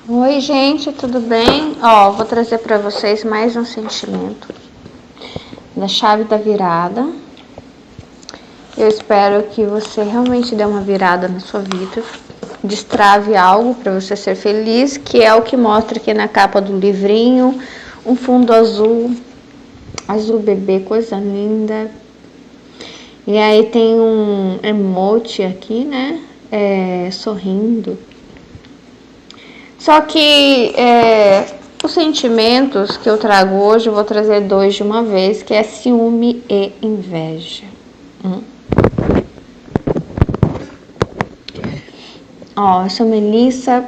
Oi, gente, tudo bem? Vou trazer para vocês mais um sentimento da chave da virada. Eu espero que você realmente dê uma virada na sua vida, destrave algo para você ser feliz, que é o que mostra aqui na capa do livrinho, um fundo azul bebê, coisa linda. E aí tem um emoji aqui, né? Sorrindo. Só que os sentimentos que eu trago hoje, eu vou trazer dois de uma vez, que é ciúme e inveja. Eu sou Melissa,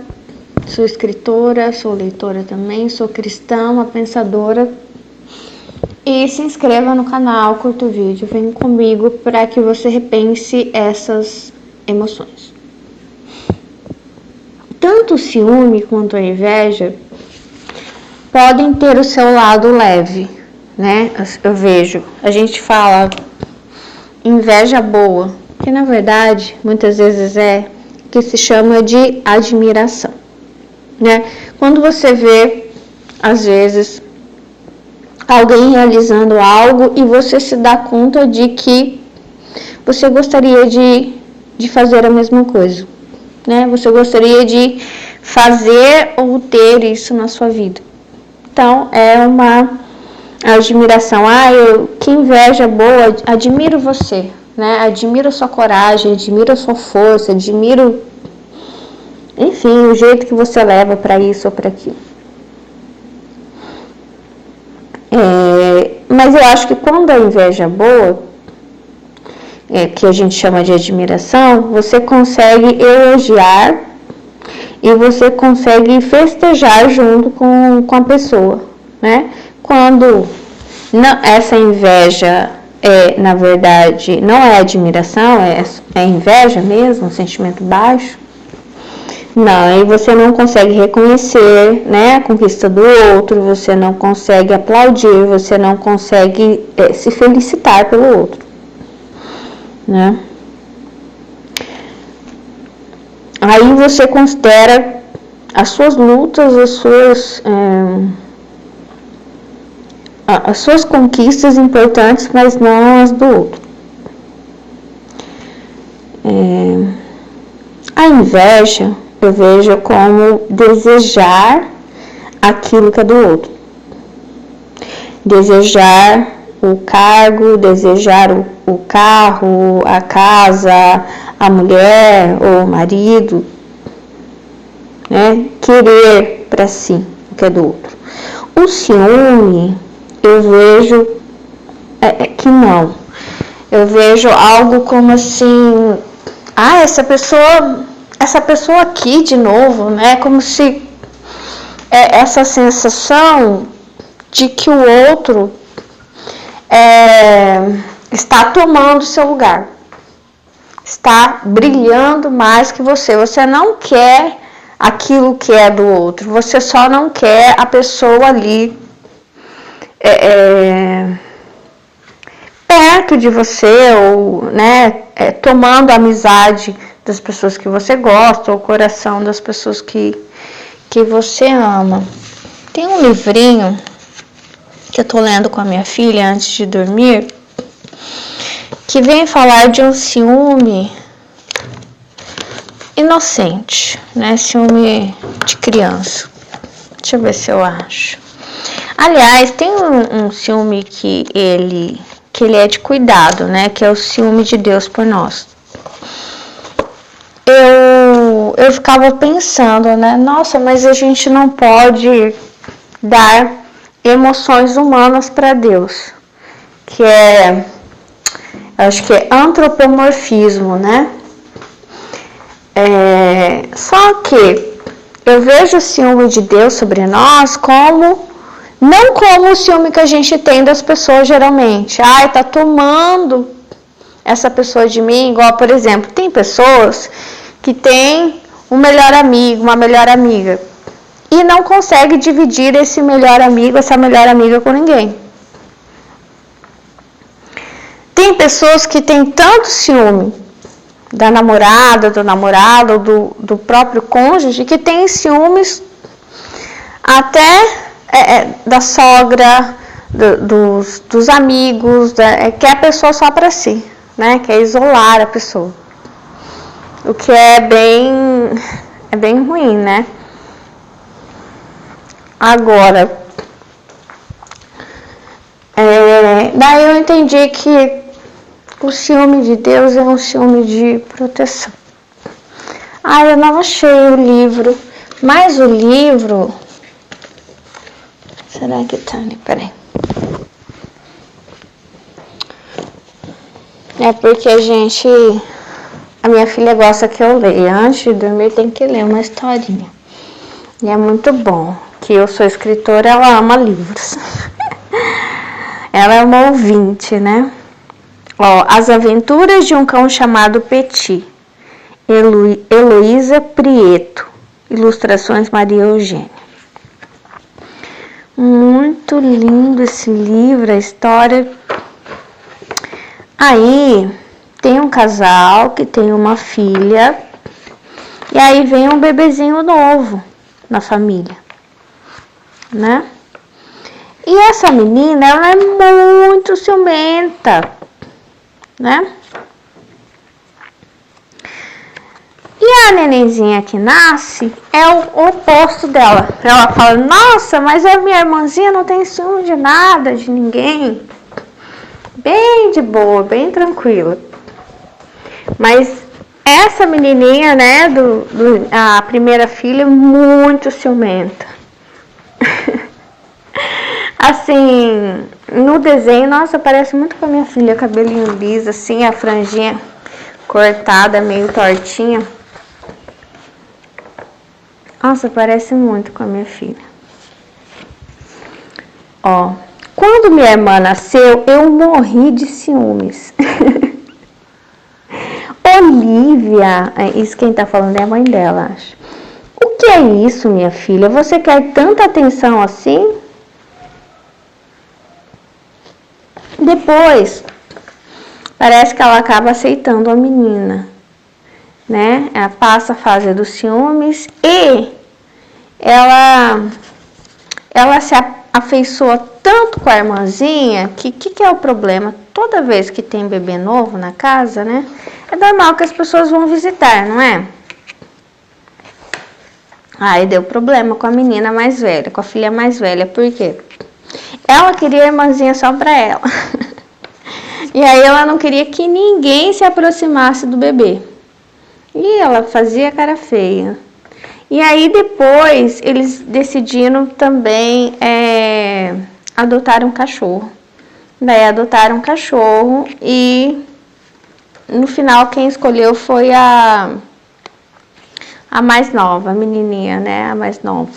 sou escritora, sou leitora também, sou cristã, uma pensadora. E se inscreva no canal, curta o vídeo, vem comigo para que você repense essas emoções. Tanto o ciúme quanto a inveja podem ter o seu lado leve, né? Eu vejo, a gente fala inveja boa, que na verdade muitas vezes que se chama de admiração, né? Quando você vê, às vezes, alguém realizando algo e você se dá conta de que você gostaria de fazer a mesma coisa, né? Você gostaria de fazer ou ter isso na sua vida. Então, é uma admiração. Que inveja boa, admiro você, né? Admiro a sua coragem, admiro a sua força, admiro, enfim, o jeito que você leva para isso ou para aquilo. Mas eu acho que quando a inveja é boa, que a gente chama de admiração, você consegue elogiar e você consegue festejar junto com a pessoa, né? Quando essa inveja na verdade, não é admiração, é inveja mesmo, um sentimento baixo, não, aí você não consegue reconhecer, né, a conquista do outro, você não consegue aplaudir, você não consegue se felicitar pelo outro, né? Aí você considera as suas lutas, as suas conquistas importantes, mas não as do outro. A inveja eu vejo como desejar aquilo que é do outro. Desejar o cargo, desejar o carro, a casa, a mulher ou o marido, né? Querer para si o que é do outro. O ciúme, eu vejo que não. Eu vejo algo como assim, essa pessoa aqui de novo, né? Como se essa sensação de que o outro está tomando seu lugar, está brilhando mais que você. Você não quer aquilo que é do outro, você só não quer a pessoa ali perto de você, ou né, tomando a amizade das pessoas que você gosta, ou o coração das pessoas que você ama. Tem um livrinho que eu tô lendo com a minha filha antes de dormir, que vem falar de um ciúme inocente, né? Ciúme de criança. Deixa eu ver se eu acho. Aliás, tem um ciúme que ele é de cuidado, né? Que é o ciúme de Deus por nós. Eu ficava pensando, né? Nossa, mas a gente não pode dar emoções humanas para Deus, que acho que é antropomorfismo, né? Só que eu vejo o ciúme de Deus sobre nós não como o ciúme que a gente tem das pessoas geralmente. Tá tomando essa pessoa de mim, igual, por exemplo, tem pessoas que têm um melhor amigo, uma melhor amiga, e não consegue dividir esse melhor amigo, essa melhor amiga com ninguém. Tem pessoas que têm tanto ciúme da namorada, do namorado, do próprio cônjuge, que tem ciúmes até da sogra, dos amigos, quer a pessoa só para si, né? Quer isolar a pessoa. O que é bem ruim, né? Agora, daí eu entendi que o ciúme de Deus é um ciúme de proteção. Eu não achei o livro, mas o livro... Será que tá ali? Peraí. É porque a minha filha gosta que eu leia. Antes de dormir tem que ler uma historinha. E é muito bom. Que eu sou escritora, ela ama livros. Ela é uma ouvinte, né? As Aventuras de um Cão Chamado Petit. Heloísa Prieto. Ilustrações Maria Eugênia. Muito lindo esse livro, a história. Aí tem um casal que tem uma filha e aí vem um bebezinho novo na família, né? E essa menina, ela é muito ciumenta, né? E a nenenzinha que nasce é o oposto dela. Ela fala, nossa, mas a minha irmãzinha não tem ciúme de nada, de ninguém. Bem de boa, bem tranquila. Mas essa menininha, né, a primeira filha, muito ciumenta. Assim, no desenho, nossa, parece muito com a minha filha, cabelinho liso, assim, a franjinha cortada, meio tortinha. Nossa, parece muito com a minha filha. Quando minha irmã nasceu, eu morri de ciúmes. Olivia, isso quem tá falando é a mãe dela, acho. O que é isso, minha filha? Você quer tanta atenção assim? Depois, parece que ela acaba aceitando a menina, né? Ela passa a fase dos ciúmes e ela se afeiçoa tanto com a irmãzinha que é o problema? Toda vez que tem bebê novo na casa, né? É normal que as pessoas vão visitar, não é? Aí deu problema com a menina mais velha, com a filha mais velha. Por quê? Ela queria a irmãzinha só pra ela. E aí ela não queria que ninguém se aproximasse do bebê. E ela fazia cara feia. E aí depois eles decidiram também adotar um cachorro. Daí adotaram um cachorro e no final quem escolheu foi a mais nova, a menininha, né? A mais nova,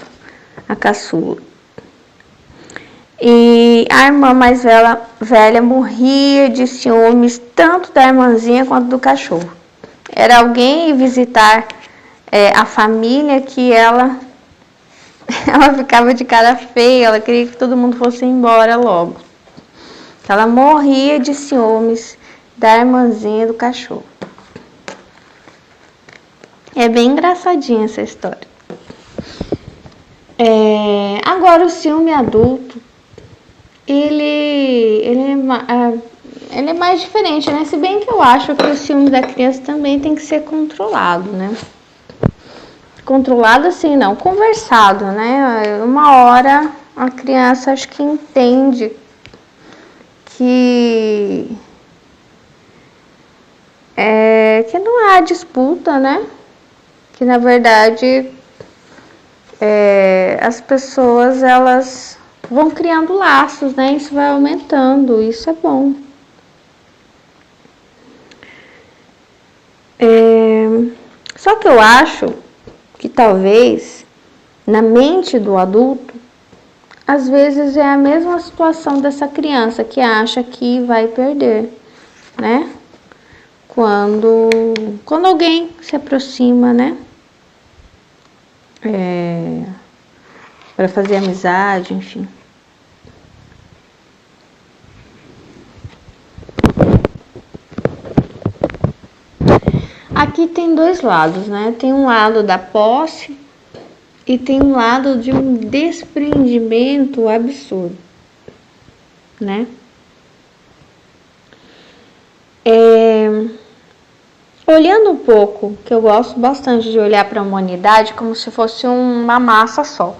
a caçula. E a irmã mais velha morria de ciúmes, tanto da irmãzinha quanto do cachorro. Era alguém ir visitar a família que ela ficava de cara feia, ela queria que todo mundo fosse embora logo. Ela morria de ciúmes da irmãzinha e do cachorro. É bem engraçadinha essa história. Agora o ciúme adulto, ele é mais diferente, né? Se bem que eu acho que o ciúme da criança também tem que ser controlado, né? Controlado assim, não, conversado, né? Uma hora a criança acho que entende que não há disputa, né? Que na verdade as pessoas elas vão criando laços, né? Isso vai aumentando, isso é bom. Só que eu acho que talvez na mente do adulto, às vezes é a mesma situação dessa criança que acha que vai perder, né? Quando alguém se aproxima, né? Para fazer amizade, enfim. Aqui tem dois lados, né? Tem um lado da posse e tem um lado de um desprendimento absurdo, né? Olhando um pouco, que eu gosto bastante de olhar para a humanidade como se fosse uma massa só.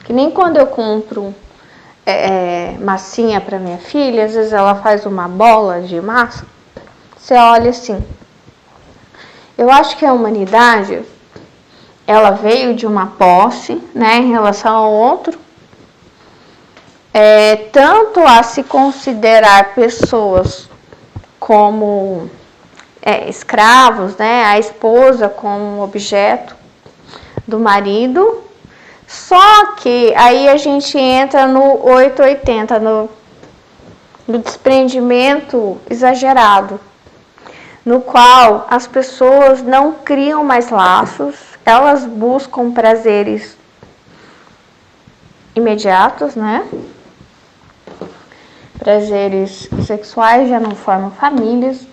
Que nem quando eu compro massinha para minha filha, às vezes ela faz uma bola de massa, você olha assim. Eu acho que a humanidade, ela veio de uma posse, né, em relação ao outro, tanto a se considerar pessoas como escravos, né, a esposa como objeto do marido, só que aí a gente entra no 880, no desprendimento exagerado, no qual as pessoas não criam mais laços, elas buscam prazeres imediatos, né? Prazeres sexuais, já não formam famílias,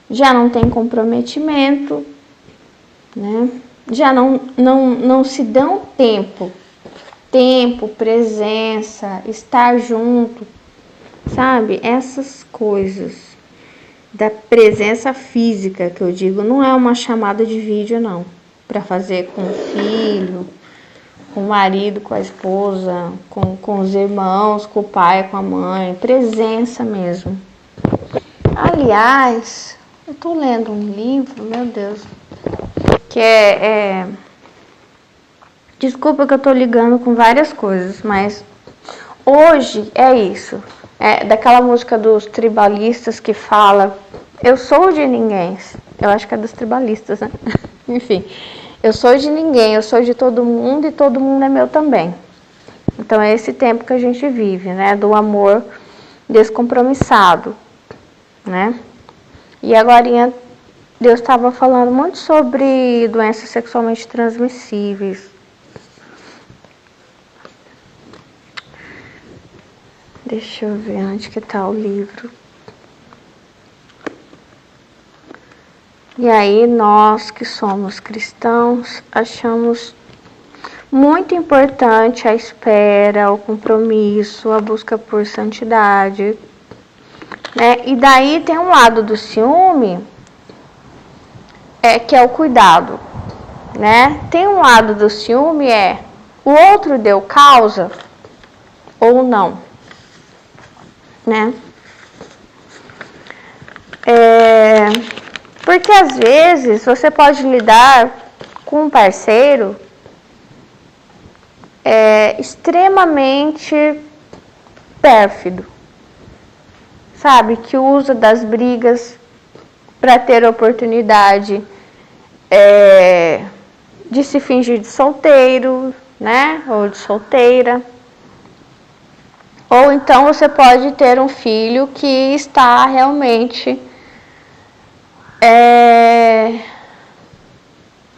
já não tem comprometimento, né? Já não se dão tempo, presença, estar junto, sabe? Essas coisas da presença física que eu digo, não é uma chamada de vídeo não, para fazer com o filho, com o marido, com a esposa, com os irmãos, com o pai, com a mãe, presença mesmo. Aliás, eu tô lendo um livro, meu Deus, que desculpa que eu tô ligando com várias coisas, mas hoje é isso. É daquela música dos tribalistas que fala, eu sou de ninguém. Eu acho que é dos tribalistas, né? Enfim, eu sou de ninguém, eu sou de todo mundo e todo mundo é meu também. Então é esse tempo que a gente vive, né? Do amor descompromissado, né? E agora Deus estava falando muito sobre doenças sexualmente transmissíveis. Deixa eu ver onde que tá o livro. E aí nós que somos cristãos achamos muito importante a espera, o compromisso, a busca por santidade, né? E daí tem um lado do ciúme, que é o cuidado, né? Tem um lado do ciúme o outro deu causa ou não, né? Porque às vezes você pode lidar com um parceiro extremamente pérfido, sabe? Que usa das brigas para ter a oportunidade de se fingir de solteiro, né? Ou de solteira. Ou então você pode ter um filho que está realmente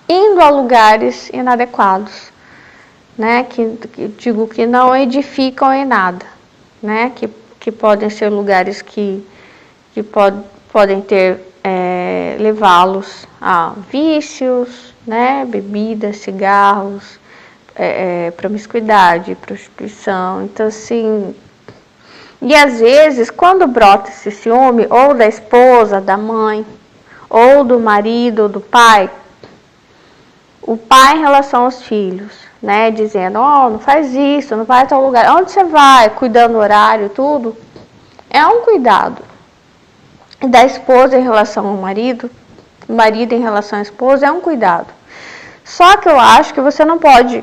indo a lugares inadequados, né? Que digo que não edificam em nada, né? Que podem ser lugares que podem ter levá-los a vícios, né? Bebidas, cigarros, promiscuidade, prostituição. Então, assim, e às vezes, quando brota esse ciúme, ou da esposa, da mãe, ou do marido, ou do pai, o pai em relação aos filhos, né, dizendo, não faz isso, não vai a tal lugar, onde você vai, cuidando do horário, tudo, é um cuidado. Da esposa em relação ao marido, o marido em relação à esposa, é um cuidado. Só que eu acho que você não pode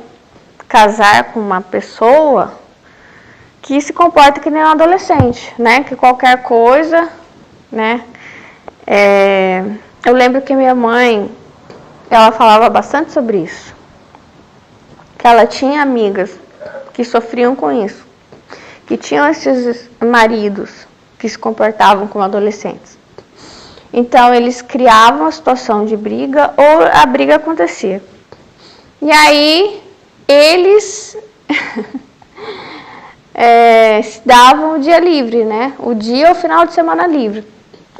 casar com uma pessoa que se comporta que nem um adolescente, né, que qualquer coisa, né, eu lembro que minha mãe, ela falava bastante sobre isso, que ela tinha amigas que sofriam com isso, que tinham esses maridos que se comportavam como adolescentes. Então, eles criavam a situação de briga ou a briga acontecia. E aí, eles se davam o dia livre, né? O dia ou o final de semana livre.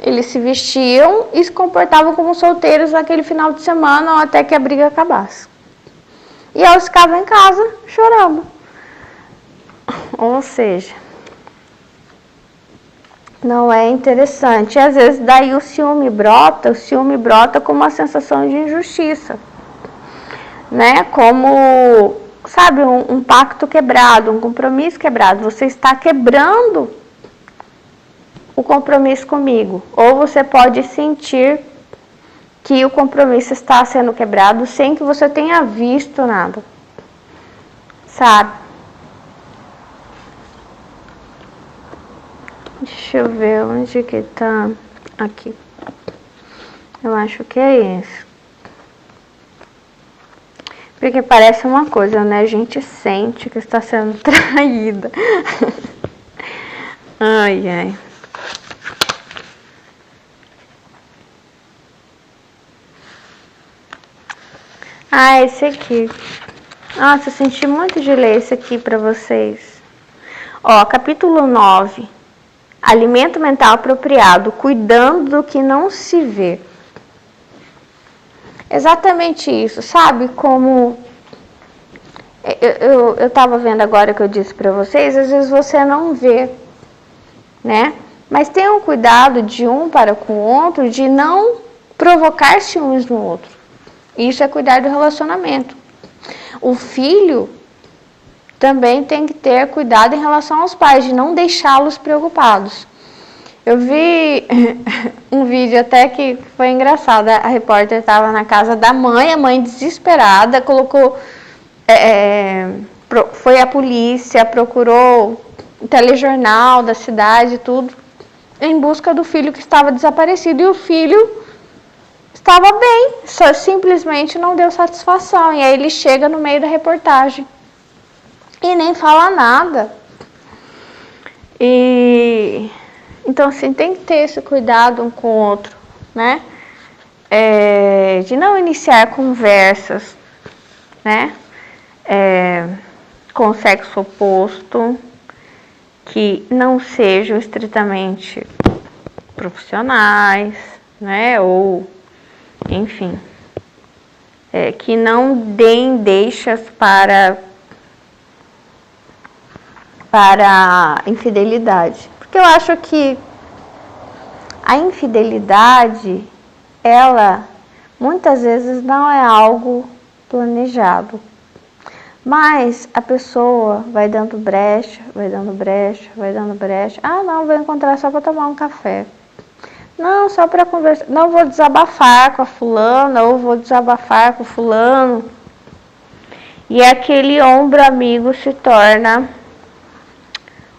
Eles se vestiam e se comportavam como solteiros naquele final de semana ou até que a briga acabasse. E elas ficavam em casa chorando. Ou seja, não é interessante. E às vezes daí o ciúme brota com uma sensação de injustiça, né? Como, sabe, um pacto quebrado, um compromisso quebrado. Você está quebrando o compromisso comigo. Ou você pode sentir que o compromisso está sendo quebrado sem que você tenha visto nada, sabe? Deixa eu ver onde que tá. Aqui. Eu acho que é esse. Porque parece uma coisa, né? A gente sente que está sendo traída. Ai, ai. Ah, esse aqui. Nossa, eu senti muito de ler esse aqui pra vocês. Ó, capítulo 9. Alimento mental apropriado, cuidando do que não se vê. Exatamente isso, sabe? Como eu tava vendo agora que eu disse pra vocês, às vezes você não vê, né? Mas tenham cuidado de um para com o outro, de não provocar ciúmes no outro. Isso é cuidar do relacionamento. O filho também tem que ter cuidado em relação aos pais, de não deixá-los preocupados. Eu vi um vídeo até que foi engraçado. A repórter estava na casa da mãe, a mãe desesperada, colocou... foi a polícia, procurou o telejornal da cidade, tudo, em busca do filho que estava desaparecido. E o filho estava bem, só simplesmente não deu satisfação. E aí ele chega no meio da reportagem e nem fala nada. E então, assim, tem que ter esse cuidado um com o outro, né? De não iniciar conversas, né? Com o sexo oposto, que não sejam estritamente profissionais, né? Ou, enfim, que não deem deixas para infidelidade. Porque eu acho que a infidelidade, ela muitas vezes não é algo planejado. Mas a pessoa vai dando brecha, vai dando brecha, vai dando brecha. Ah, não, vou encontrar só para tomar um café. Não, só para conversar. Não, vou desabafar com a fulana, ou vou desabafar com o fulano. E aquele ombro amigo se torna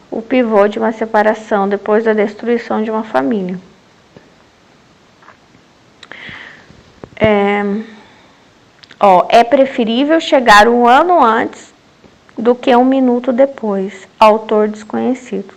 o pivô de uma separação depois da destruição de uma família. É preferível chegar 1 ano antes do que 1 minuto depois. Autor desconhecido.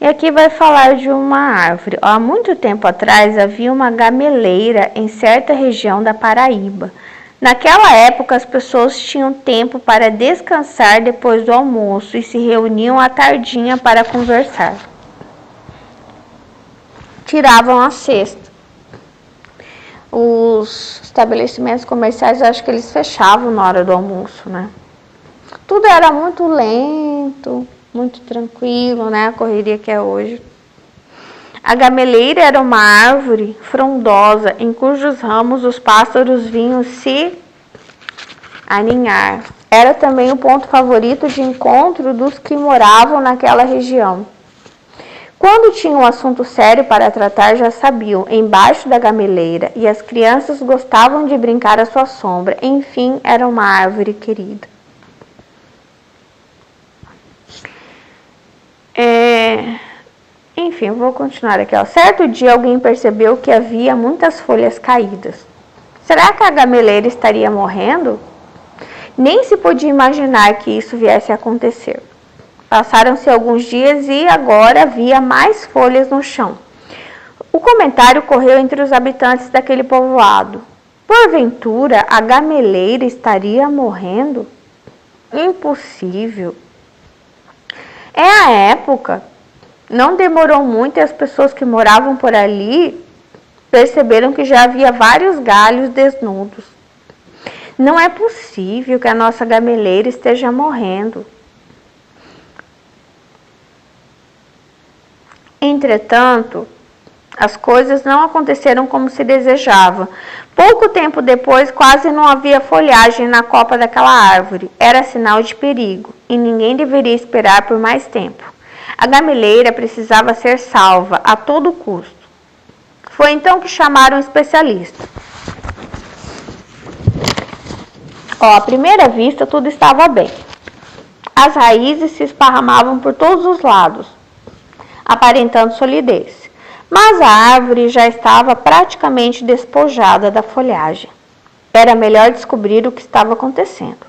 E aqui vai falar de uma árvore. Há muito tempo atrás havia uma gameleira em certa região da Paraíba. Naquela época, as pessoas tinham tempo para descansar depois do almoço e se reuniam à tardinha para conversar. Tiravam a cesta. Os estabelecimentos comerciais, eu acho que eles fechavam na hora do almoço, né? Tudo era muito lento, muito tranquilo, né? A correria que é hoje. A gameleira era uma árvore frondosa em cujos ramos os pássaros vinham se aninhar. Era também o ponto favorito de encontro dos que moravam naquela região. Quando tinham um assunto sério para tratar, já sabiam, embaixo da gameleira, e as crianças gostavam de brincar à sua sombra. Enfim, era uma árvore querida. Enfim, vou continuar aqui. Certo dia, alguém percebeu que havia muitas folhas caídas. Será que a gameleira estaria morrendo? Nem se podia imaginar que isso viesse a acontecer. Passaram-se alguns dias e agora havia mais folhas no chão. O comentário correu entre os habitantes daquele povoado. Porventura, a gameleira estaria morrendo? Impossível. É a época. Não demorou muito e as pessoas que moravam por ali perceberam que já havia vários galhos desnudos. Não é possível que a nossa gameleira esteja morrendo. Entretanto, as coisas não aconteceram como se desejava. Pouco tempo depois, quase não havia folhagem na copa daquela árvore. Era sinal de perigo, e ninguém deveria esperar por mais tempo. A gameleira precisava ser salva a todo custo. Foi então que chamaram um especialista. À primeira vista, tudo estava bem. As raízes se esparramavam por todos os lados, aparentando solidez. Mas a árvore já estava praticamente despojada da folhagem. Era melhor descobrir o que estava acontecendo.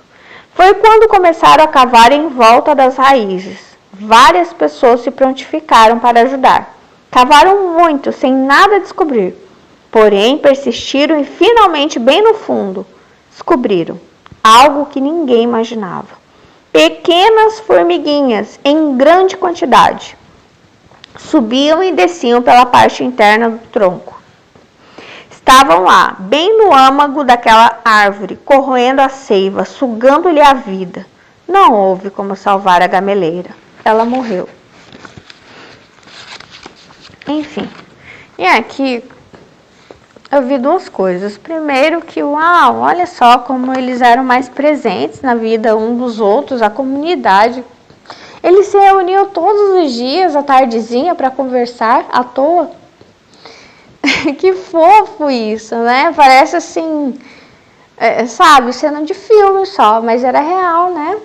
Foi quando começaram a cavar em volta das raízes. Várias pessoas se prontificaram para ajudar. Cavaram muito, sem nada descobrir. Porém, persistiram e finalmente, bem no fundo, descobriram algo que ninguém imaginava. Pequenas formiguinhas em grande quantidade subiam e desciam pela parte interna do tronco. Estavam lá, bem no âmago daquela árvore, corroendo a seiva, sugando-lhe a vida. Não houve como salvar a gameleira. Ela morreu. Enfim, e aqui eu vi duas coisas. Primeiro que, uau, olha só como eles eram mais presentes na vida um dos outros, a comunidade. Eles se reuniam todos os dias, à tardezinha, para conversar à toa. Que fofo isso, né? Parece assim, sabe, cena de filme só, mas era real, né?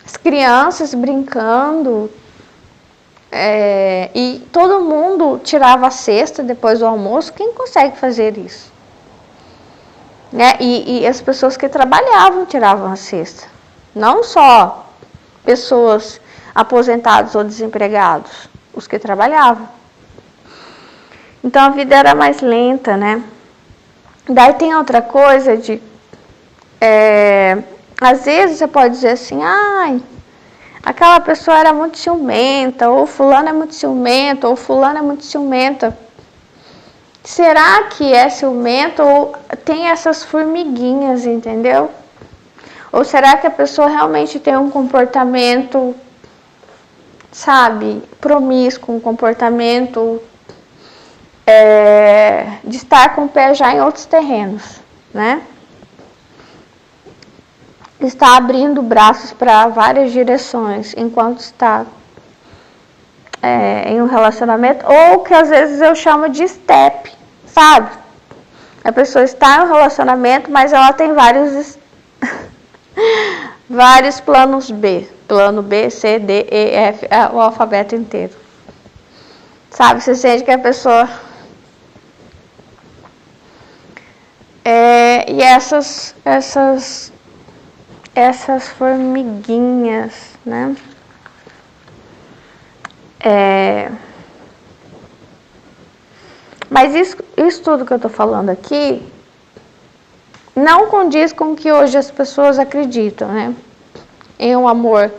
As crianças brincando, e todo mundo tirava a cesta depois do almoço. Quem consegue fazer isso? Né? E as pessoas que trabalhavam tiravam a cesta. Não só pessoas aposentados ou desempregados, os que trabalhavam. Então a vida era mais lenta, né? Daí tem outra coisa de... às vezes você pode dizer assim, ai, aquela pessoa era muito ciumenta, ou fulano é muito ciumento, ou fulano é muito ciumenta. Será que é ciumento ou tem essas formiguinhas, entendeu? Ou será que a pessoa realmente tem um comportamento, sabe, promíscuo, um comportamento de estar com o pé já em outros terrenos, né? Está abrindo braços para várias direções enquanto está em um relacionamento, ou que às vezes eu chamo de step, sabe? A pessoa está em um relacionamento, mas ela tem vários planos B. Plano B, C, D, E, F, o alfabeto inteiro. Sabe, você sente que a pessoa... e essas formiguinhas, né? Mas isso tudo que eu estou falando aqui não condiz com o que hoje as pessoas acreditam, né? Em um amor.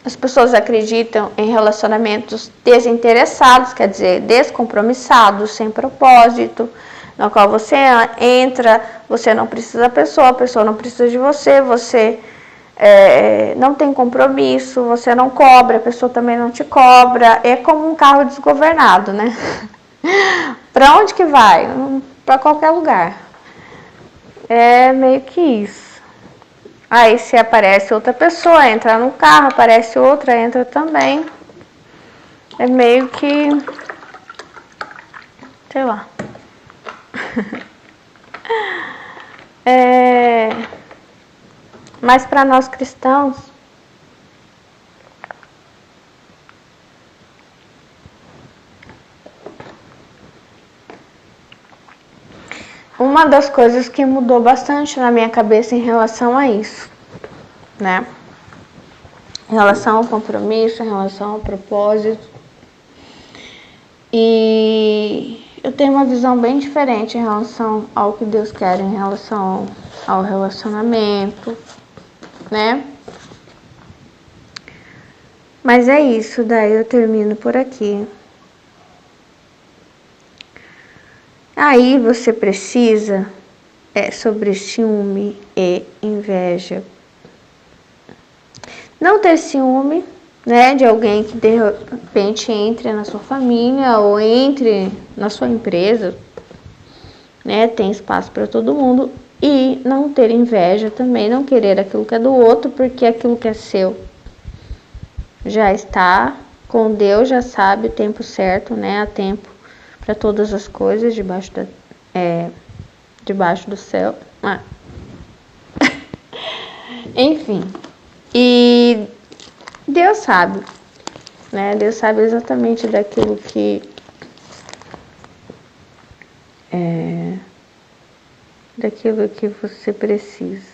As pessoas acreditam em relacionamentos desinteressados, quer dizer, descompromissados, sem propósito, no qual você entra, você não precisa da pessoa, a pessoa não precisa de você, você não tem compromisso, você não cobra, a pessoa também não te cobra. É como um carro desgovernado, né? Para onde que vai? Para qualquer lugar. É meio que isso. Aí se aparece outra pessoa, entra no carro, aparece outra, entra também. É meio que... sei lá. Mas para nós cristãos, uma das coisas que mudou bastante na minha cabeça em relação a isso, né? Em relação ao compromisso, em relação ao propósito. E eu tenho uma visão bem diferente em relação ao que Deus quer, em relação ao relacionamento, né? Mas é isso, daí eu termino por aqui. Aí você precisa sobre ciúme e inveja. Não ter ciúme, né, de alguém que de repente entre na sua família ou entre na sua empresa, né, tem espaço para todo mundo. E não ter inveja também, não querer aquilo que é do outro, porque aquilo que é seu já está com Deus, já sabe o tempo certo, né, há tempo para todas as coisas debaixo do céu. Enfim, e Deus sabe, né? Deus sabe exatamente daquilo que você precisa.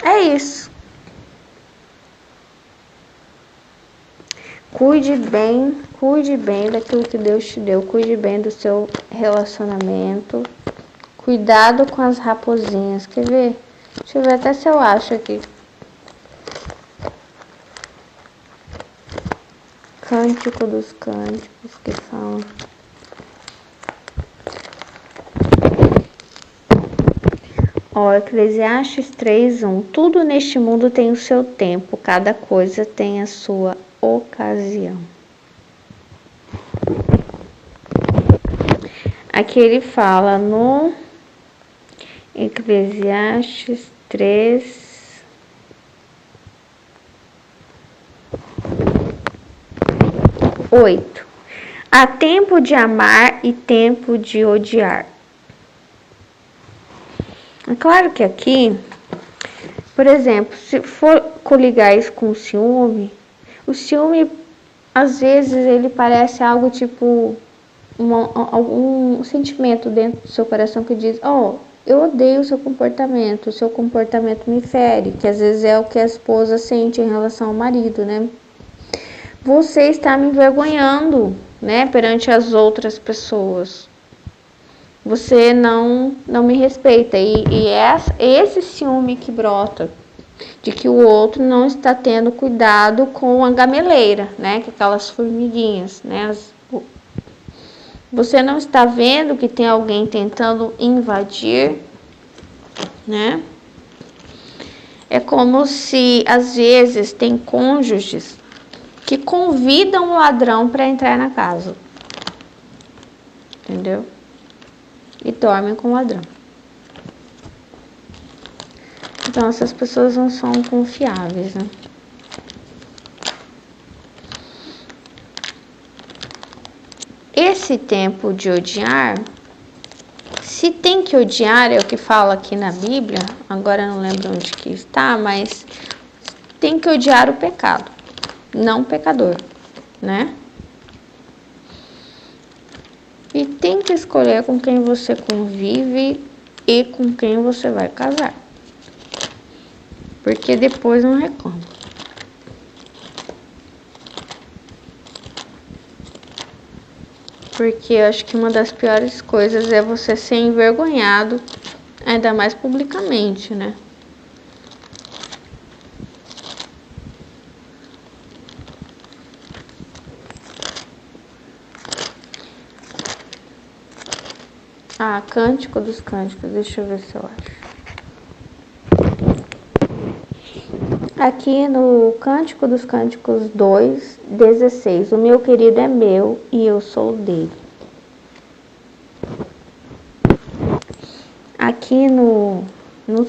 É isso. Cuide bem daquilo que Deus te deu, cuide bem do seu relacionamento. Cuidado com as raposinhas, quer ver? Deixa eu ver até se eu acho aqui. Cântico dos Cânticos que fala. Eclesiastes 3:1. Tudo neste mundo tem o seu tempo, cada coisa tem a sua ocasião. Aqui ele fala no Eclesiastes 3:8. Há tempo de amar e tempo de odiar. É claro que aqui, por exemplo, se for coligar isso com o ciúme às vezes ele parece algo tipo algum sentimento dentro do seu coração que diz: eu odeio o seu comportamento me fere, que às vezes é o que a esposa sente em relação ao marido, né? Você está me envergonhando, né, perante as outras pessoas. Você não me respeita. E esse ciúme que brota de que o outro não está tendo cuidado com a gameleira, né? Que aquelas formiguinhas, né? Você não está vendo que tem alguém tentando invadir, né? É como se, às vezes, tem cônjuges que convidam o ladrão para entrar na casa. Entendeu? E dormem com o ladrão. Então, essas pessoas não são confiáveis, né? Esse tempo de odiar, se tem que odiar, é o que fala aqui na Bíblia, agora não lembro onde que está, mas tem que odiar o pecado, não o pecador, né? E tem que escolher com quem você convive e com quem você vai casar. Porque depois não reclama. Porque eu acho que uma das piores coisas é você ser envergonhado, ainda mais publicamente, né? Cântico dos Cânticos, deixa eu ver se eu acho. Aqui no Cântico dos Cânticos 2:16, o meu querido é meu e eu sou dele. Aqui no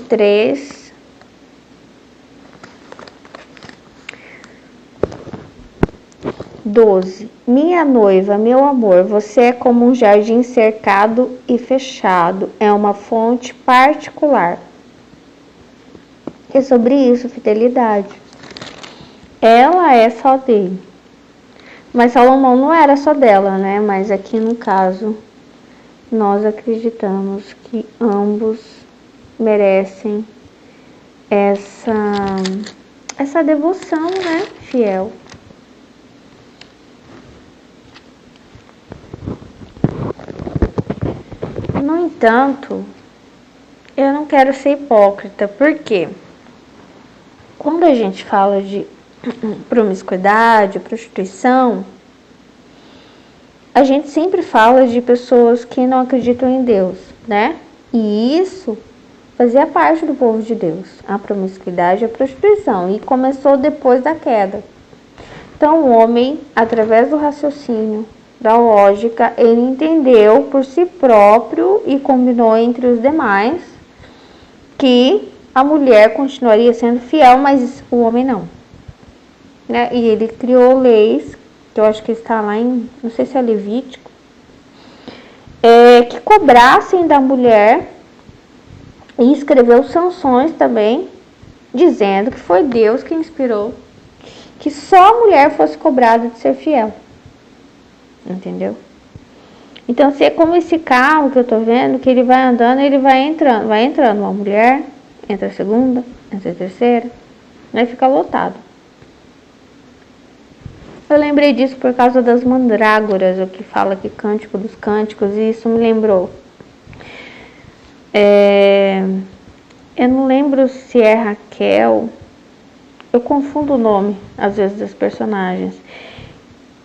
3:12, minha noiva, meu amor, você é como um jardim cercado e fechado, é uma fonte particular. É sobre isso, fidelidade. Ela é só dele. Mas Salomão não era só dela, né? Mas aqui no caso, nós acreditamos que ambos merecem essa devoção, né? Fiel. No entanto, eu não quero ser hipócrita. Por quê? quando a gente fala de promiscuidade, prostituição, a gente sempre fala de pessoas que não acreditam em Deus, né? E isso fazia parte do povo de Deus, a promiscuidade e a prostituição, e começou depois da queda. Então o homem, através do raciocínio, da lógica, ele entendeu por si próprio e combinou entre os demais que a mulher continuaria sendo fiel, mas o homem não, né? E ele criou leis, que eu acho que está lá em, não sei se é Levítico, que cobrassem da mulher, e escreveu sanções também, dizendo que foi Deus que inspirou que só a mulher fosse cobrada de ser fiel, entendeu? Então, se é como esse carro que eu tô vendo, que ele vai andando, ele vai entrando uma mulher, entra a segunda, entra a terceira, né? Fica lotado. Eu lembrei disso por causa das mandrágoras, o que fala aqui Cântico dos Cânticos, e isso me lembrou. Eu não lembro se é Raquel, eu confundo o nome, às vezes, das personagens.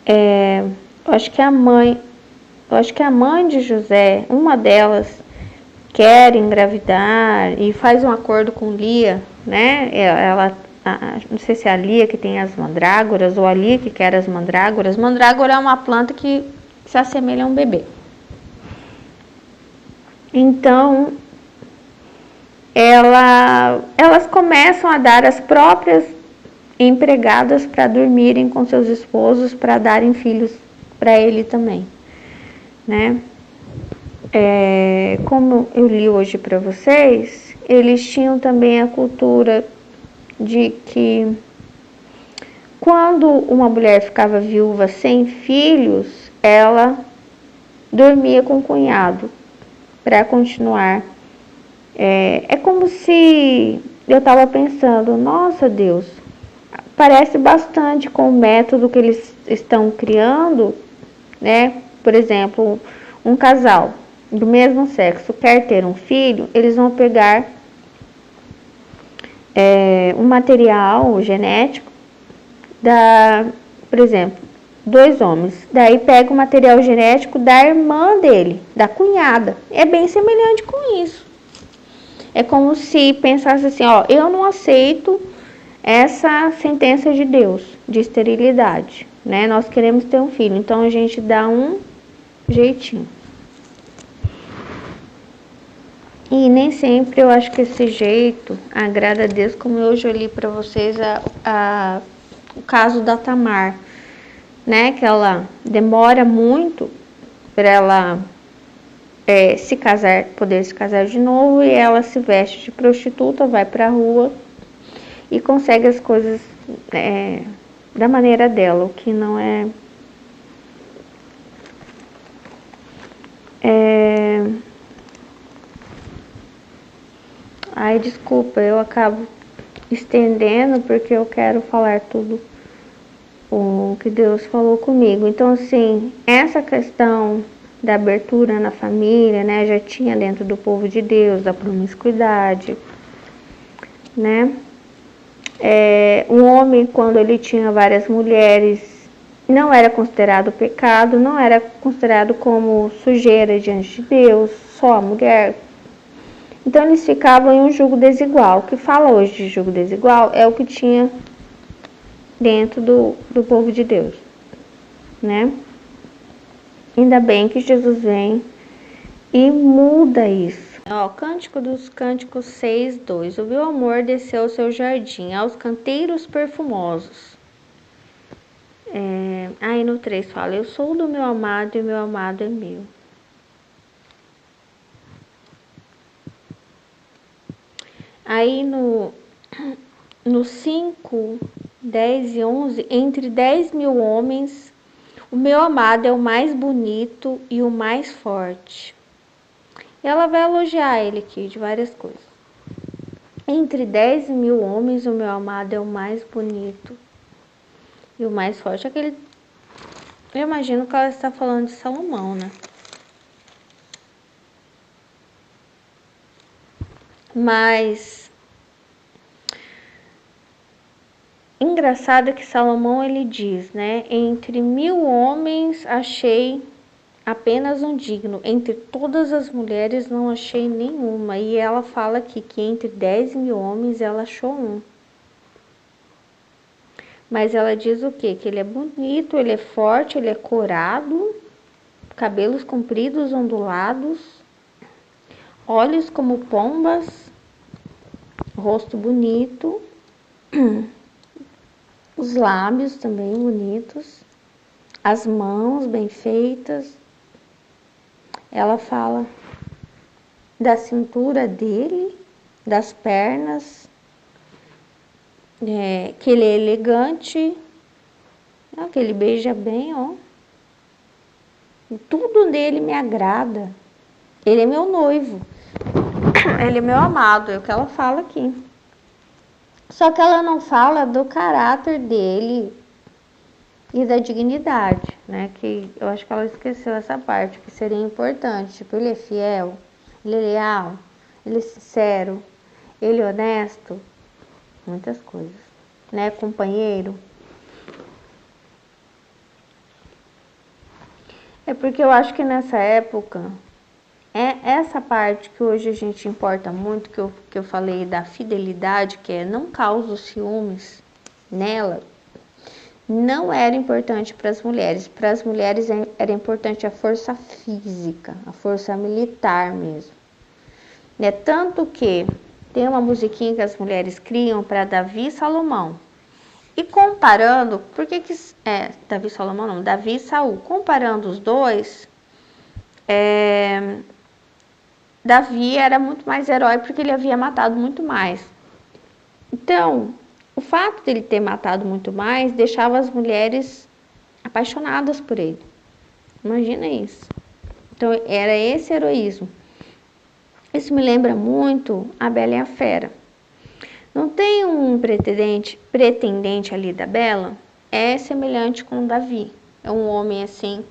Eu acho que a mãe de José, uma delas, quer engravidar e faz um acordo com Lia, né? Não sei se é a Lia que tem as mandrágoras ou a Lia que quer as mandrágoras. Mandrágora é uma planta que se assemelha a um bebê. Então, elas começam a dar as próprias empregadas para dormirem com seus esposos, para darem filhos para ele também, né? Como eu li hoje para vocês, eles tinham também a cultura de que quando uma mulher ficava viúva sem filhos, ela dormia com o cunhado para continuar. É como se eu estava pensando, nossa Deus, parece bastante com o método que eles estão criando, né? Por exemplo, um casal do mesmo sexo quer ter um filho, eles vão pegar um material genético por exemplo, 2 homens, daí pega o material genético da irmã dele, da cunhada. É bem semelhante com isso. É como se pensasse assim, ó, eu não aceito essa sentença de Deus de esterilidade, né? Nós queremos ter um filho, então a gente dá um jeitinho. E nem sempre eu acho que esse jeito agrada a Deus, como eu hoje li para vocês o caso da Tamar, né? Que ela demora muito para ela poder se casar de novo, e ela se veste de prostituta, vai para a rua e consegue as coisas da maneira dela, o que não é Ai, desculpa, eu acabo estendendo porque eu quero falar tudo o que Deus falou comigo. Então, assim, essa questão da abertura na família, né, já tinha dentro do povo de Deus, da promiscuidade, né? Um homem, quando ele tinha várias mulheres, não era considerado pecado, não era considerado como sujeira diante de Deus, só a mulher. Então, eles ficavam em um jugo desigual. O que fala hoje de jugo desigual é o que tinha dentro do povo de Deus, né? Ainda bem que Jesus vem e muda isso. Cântico dos Cânticos 6:2. O meu amor desceu ao seu jardim, aos canteiros perfumosos. Aí no 3 fala, eu sou do meu amado e o meu amado é meu. Aí no 5, 10 e 11, entre 10.000 homens, o meu amado é o mais bonito e o mais forte. Ela vai elogiar ele aqui de várias coisas. Entre 10.000 homens, o meu amado é o mais bonito e o mais forte. Eu imagino que ela está falando de Salomão, né? Mas engraçado que Salomão ele diz, né? Entre 1000 homens achei apenas um digno, entre todas as mulheres não achei nenhuma. E ela fala aqui que entre 10.000 homens ela achou um. Mas ela diz o quê? Que ele é bonito, ele é forte, ele é corado, cabelos compridos, ondulados, olhos como pombas, rosto bonito, os lábios também bonitos, as mãos bem feitas. Ela fala da cintura dele, das pernas, que ele é elegante, que ele beija bem, ó. Tudo nele me agrada. Ele é meu noivo, ele é meu amado, é o que ela fala aqui. Só que ela não fala do caráter dele e da dignidade, né? Que eu acho que ela esqueceu essa parte, que seria importante. Tipo, ele é fiel, ele é leal, ele é sincero, ele é honesto, muitas coisas, né? Companheiro. É porque eu acho que nessa época, essa parte que hoje a gente importa muito, que eu falei da fidelidade, que é não causa os ciúmes nela, não era importante para as mulheres. Para as mulheres era importante a força física, a força militar mesmo. Né? Tanto que tem uma musiquinha que as mulheres criam para Davi e Salomão. E comparando, Davi e Salomão não, Davi e Saul. Comparando os dois, Davi era muito mais herói porque ele havia matado muito mais. Então, o fato dele ter matado muito mais deixava as mulheres apaixonadas por ele. Imagina isso. Então, era esse heroísmo. Isso me lembra muito a Bela e a Fera. Não tem um pretendente ali da Bela? É semelhante com Davi. É um homem assim,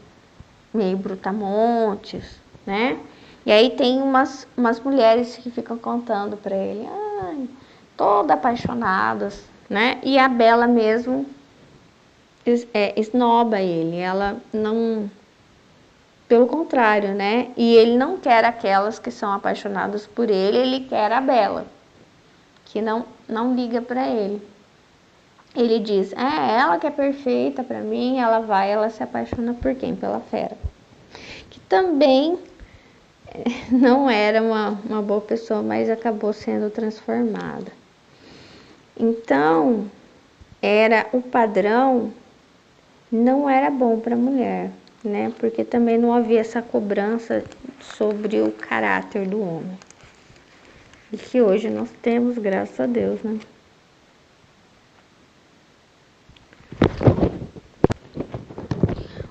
meio brutamontes, né? E aí tem umas mulheres que ficam contando para ele, toda apaixonadas, né? E a Bela mesmo esnoba ele, ela não, pelo contrário, né? E ele não quer aquelas que são apaixonadas por ele, ele quer a Bela, que não liga para ele. Ele diz, ela que é perfeita para mim, ela se apaixona por quem? Pela Fera. Que também não era uma boa pessoa, mas acabou sendo transformada. Então, o padrão não era bom para a mulher, né? Porque também não havia essa cobrança sobre o caráter do homem. E que hoje nós temos, graças a Deus, né?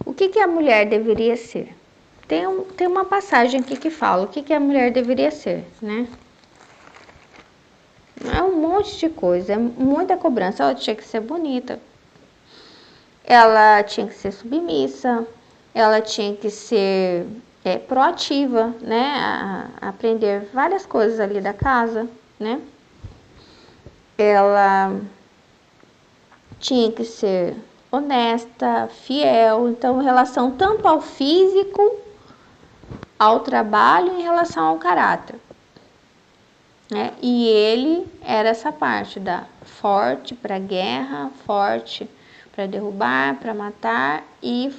O que a mulher deveria ser? Tem uma passagem aqui que fala o que a mulher deveria ser, né? É um monte de coisa, é muita cobrança. Ela tinha que ser bonita, ela tinha que ser submissa, ela tinha que ser proativa, né? A aprender várias coisas ali da casa, né? Ela tinha que ser honesta, fiel, então em relação tanto ao físico, ao trabalho, em relação ao caráter, né? E ele era essa parte da forte para guerra, forte para derrubar, para matar e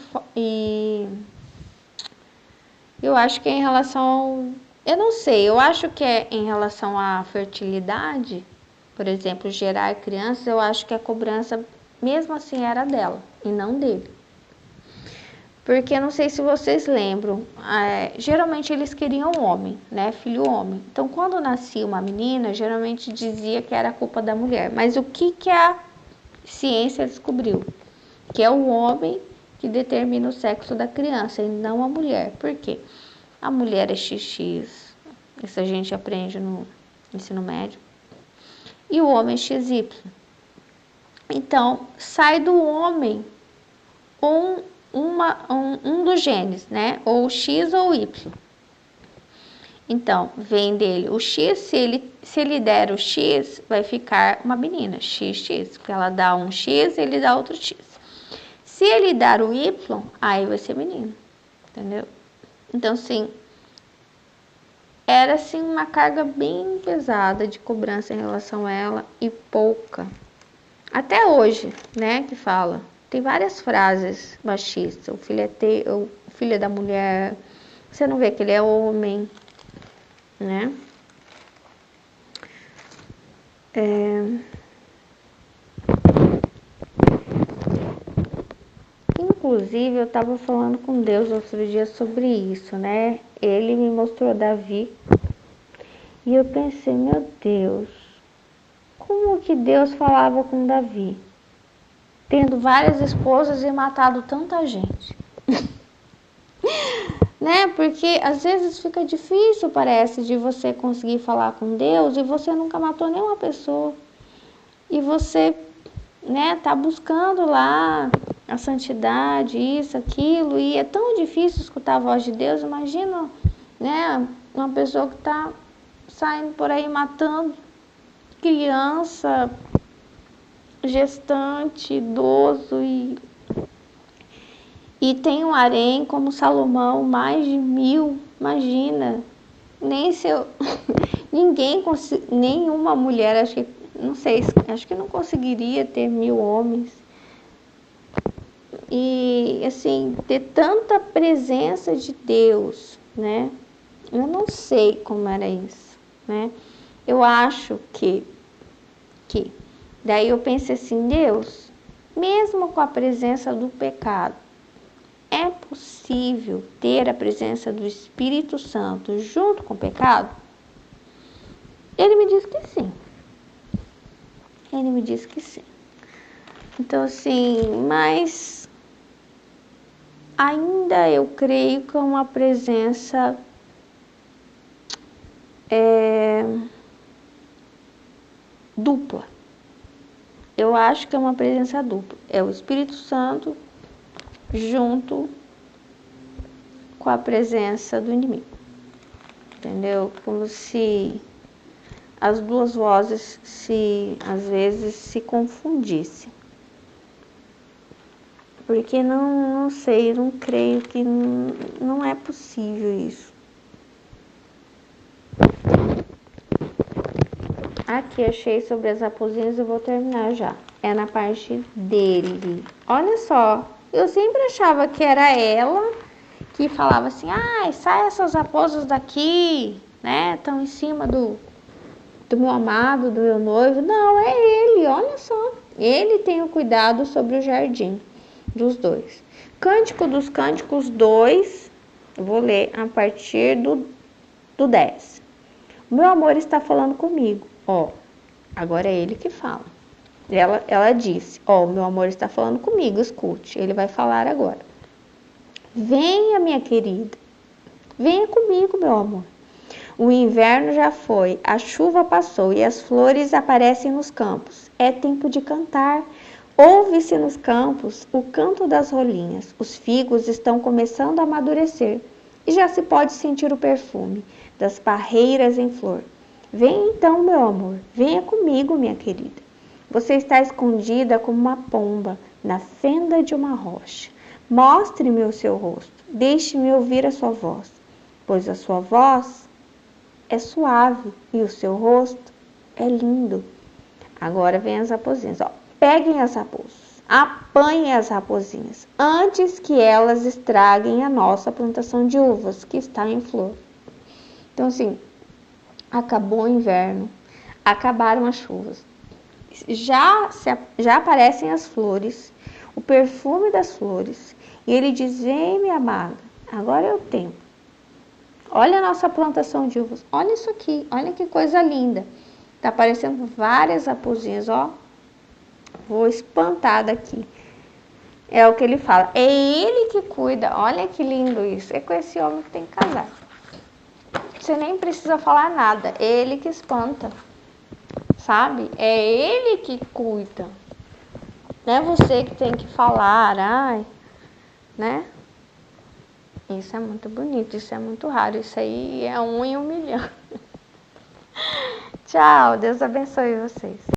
eu acho que é em relação, eu não sei, eu acho que é em relação à fertilidade, por exemplo, gerar crianças, eu acho que a cobrança mesmo assim era dela e não dele. Porque não sei se vocês lembram, geralmente eles queriam homem, né, filho homem. Então quando nascia uma menina, geralmente dizia que era culpa da mulher. Mas o que a ciência descobriu? Que é o homem que determina o sexo da criança e não a mulher. Por quê? A mulher é XX, isso a gente aprende no ensino médio, e o homem é XY. Então, sai do homem um dos genes, né? Ou X ou Y. Então, vem dele o X, se ele der o X, vai ficar uma menina, XX, porque ela dá um X, ele dá outro X. Se ele dar o Y, aí vai ser menino, entendeu? Então, sim, era assim uma carga bem pesada de cobrança em relação a ela e pouca. Até hoje, né, que fala. Tem várias frases machistas. O filho é da mulher, você não vê que ele é homem, né? Inclusive, eu estava falando com Deus outro dia sobre isso, né? Ele me mostrou Davi e eu pensei, meu Deus, como que Deus falava com Davi? Tendo várias esposas e matado tanta gente. Né? Porque às vezes fica difícil, parece, de você conseguir falar com Deus e você nunca matou nenhuma pessoa. E você, né, tá buscando lá a santidade, isso, aquilo, e é tão difícil escutar a voz de Deus. Imagina, né, uma pessoa que tá saindo por aí matando criança, gestante, idoso e tem um harém como Salomão, mais de 1000, imagina. Nem se eu, nenhuma mulher, acho que, não sei, acho que não conseguiria ter 1000 homens. E, assim, ter tanta presença de Deus, né? Eu não sei como era isso, né? Eu acho que daí eu pensei assim, Deus, mesmo com a presença do pecado, é possível ter a presença do Espírito Santo junto com o pecado? Ele me disse que sim. Ele me disse que sim. Então, assim, mas ainda eu creio que é uma presença dupla. Eu acho que é uma presença dupla. É o Espírito Santo junto com a presença do inimigo. Entendeu? Como se as duas vozes às vezes se confundissem. Porque não sei, não creio que não é possível isso. Aqui achei sobre as raposinhas, eu vou terminar já. É na parte dele. Olha só, eu sempre achava que era ela que falava assim, sai essas raposas daqui, né? Estão em cima do meu amado, do meu noivo. Não, é ele, olha só. Ele tem o cuidado sobre o jardim dos dois. Cântico dos Cânticos 2, eu vou ler a partir do 10. Meu amor está falando comigo. Agora é ele que fala. Ela disse, meu amor está falando comigo, escute. Ele vai falar agora. Venha, minha querida. Venha comigo, meu amor. O inverno já foi, a chuva passou e as flores aparecem nos campos. É tempo de cantar. Ouve-se nos campos o canto das rolinhas. Os figos estão começando a amadurecer e já se pode sentir o perfume das parreiras em flor. Venha então, meu amor, venha comigo, minha querida. Você está escondida como uma pomba na fenda de uma rocha. Mostre-me o seu rosto, deixe-me ouvir a sua voz, pois a sua voz é suave e o seu rosto é lindo. Agora vem as raposinhas, Peguem as raposas, apanhem as raposinhas, antes que elas estraguem a nossa plantação de uvas, que está em flor. Então, assim, acabou o inverno, acabaram as chuvas, já aparecem as flores, o perfume das flores, e ele diz, vem, minha amada, agora é o tempo. Olha a nossa plantação de uvas, olha isso aqui, olha que coisa linda. Tá aparecendo várias raposinhas, Vou espantar daqui. É o que ele fala. É ele que cuida. Olha que lindo isso. É com esse homem que tem que casar. Você nem precisa falar nada. É ele que espanta. Sabe? É ele que cuida. Não é você que tem que falar. Né? Isso é muito bonito, isso é muito raro, isso aí é 1 em 1 milhão. Tchau, Deus abençoe vocês.